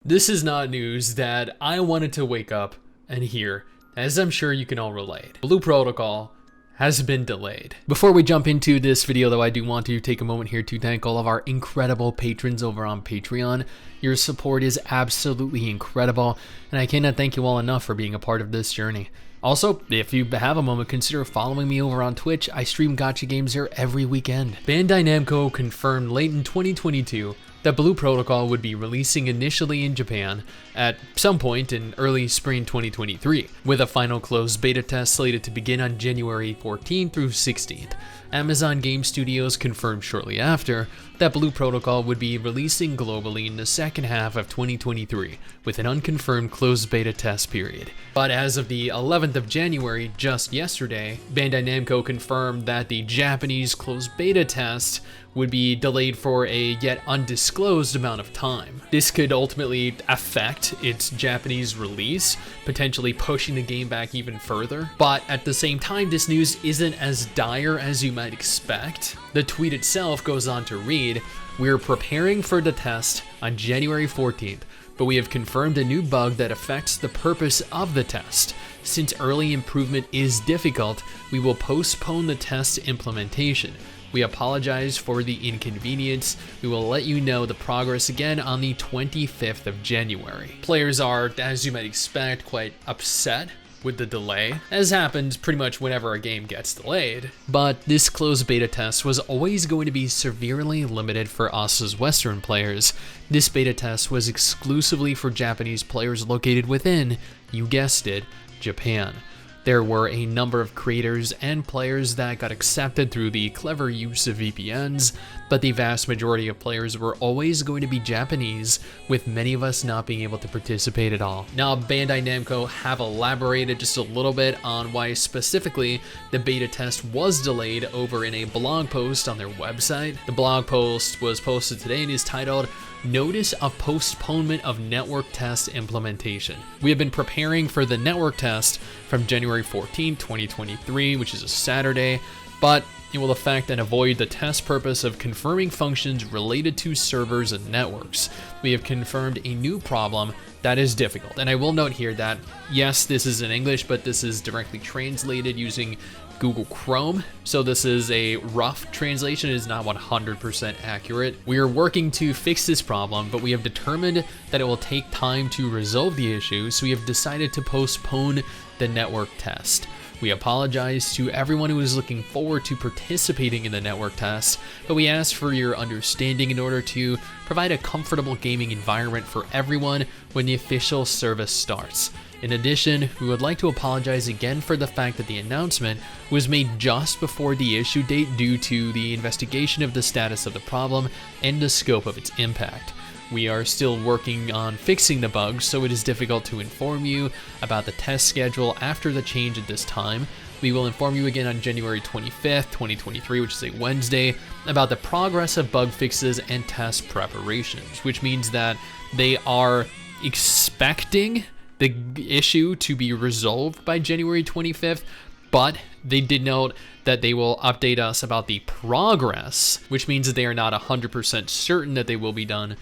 This is not news that I wanted to wake up and hear, as I'm sure you can all relate. Blue Protocol has been delayed. Before we jump into this video though, I do want to take a moment here to thank all of our incredible patrons over on Patreon. Your support is absolutely incredible, and I cannot thank you all enough for being a part of this journey. Also, if you have a moment, consider following me over on Twitch. I stream gacha games there every weekend. Bandai Namco confirmed late in 2022 that Blue Protocol would be releasing initially in Japan at some point in early spring 2023, with a final closed beta test slated to begin on January 14th through 16th. Amazon Game Studios confirmed shortly after that Blue Protocol would be releasing globally in the second half of 2023, with an unconfirmed closed beta test period. But as of the 11th of January, just yesterday, Bandai Namco confirmed that the Japanese closed beta test would be delayed for a yet undisclosed amount of time. This could ultimately affect its Japanese release, potentially pushing the game back even further. But at the same time, this news isn't as dire as you might expect. The tweet itself goes on to read, "We're preparing for the test on January 14th, but we have confirmed a new bug that affects the purpose of the test. Since early improvement is difficult, we will postpone the test implementation. We apologize for the inconvenience. We will let you know the progress again on the 25th of January. Players are, as you might expect, quite upset with the delay, as happens pretty much whenever a game gets delayed. But this closed beta test was always going to be severely limited for us as Western players. This beta test was exclusively for Japanese players located within, you guessed it, Japan. There were a number of creators and players that got accepted through the clever use of VPNs, but the vast majority of players were always going to be Japanese, with many of us not being able to participate at all." Now, Bandai Namco have elaborated just a little bit on why specifically the beta test was delayed over in a blog post on their website. The blog post was posted today and is titled, "Notice of Postponement of Network Test Implementation. We have been preparing for the network test from January 14, 2023, which is a Saturday, but it will affect and avoid the test purpose of confirming functions related to servers and networks. We have confirmed a new problem that is difficult." And I will note here that, yes, this is in English, but this is directly translated using Google Chrome, so this is a rough translation. It is not 100% accurate. We are working to fix this problem, but we have determined that it will take time to resolve the issue, so we have decided to postpone the network test. We apologize to everyone who is looking forward to participating in the network test, but we ask for your understanding in order to provide a comfortable gaming environment for everyone when the official service starts. In addition, we would like to apologize again for the fact that the announcement was made just before the issue date due to the investigation of the status of the problem and the scope of its impact. We are still working on fixing the bugs, so it is difficult to inform you about the test schedule after the change at this time. We will inform you again on January 25th, 2023, which is a Wednesday, about the progress of bug fixes and test preparations, which means that they are expecting the issue to be resolved by January 25th, but they did note that they will update us about the progress, which means that they are not 100% certain that they will be done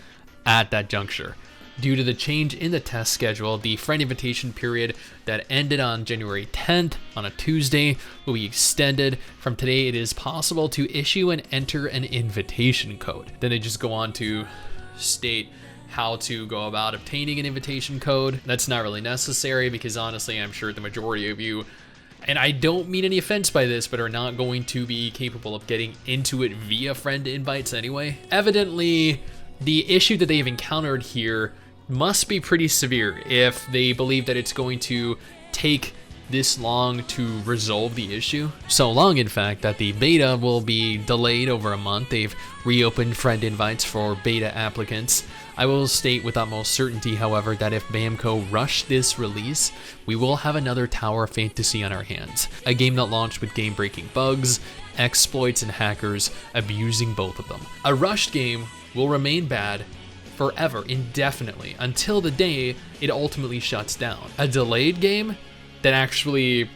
at that juncture. Due to the change in the test schedule, the friend invitation period that ended on January 10th on a Tuesday will be extended. From today, it is possible to issue and enter an invitation code. Then they just go on to state how to go about obtaining an invitation code. That's not really necessary because honestly, I'm sure the majority of you, and I don't mean any offense by this, but are not going to be capable of getting into it via friend invites anyway. Evidently, the issue that they've encountered here must be pretty severe if they believe that it's going to take this long to resolve the issue. So long, in fact, that the beta will be delayed over a month. They've reopened friend invites for beta applicants. I will state with utmost certainty, however, that if Namco rush this release, we will have another Tower of Fantasy on our hands. A game that launched with game-breaking bugs, exploits, and hackers abusing both of them. A rushed game will remain bad forever, indefinitely, until the day it ultimately shuts down. A delayed game that actually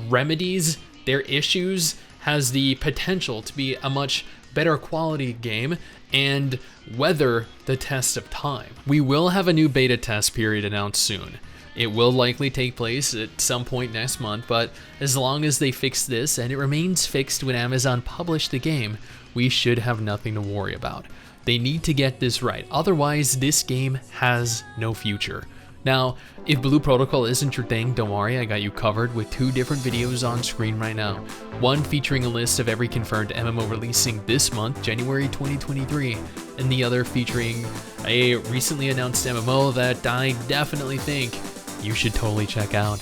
remedies their issues has the potential to be a much better quality game and weather the test of time. We will have a new beta test period announced soon. It will likely take place at some point next month, but as long as they fix this and it remains fixed when Amazon publish the game, we should have nothing to worry about. They need to get this right, otherwise this game has no future. Now, if Blue Protocol isn't your thing, don't worry, I got you covered with 2 different videos on screen right now. One featuring a list of every confirmed MMO releasing this month, January 2023, and the other featuring a recently announced MMO that I definitely think you should totally check out.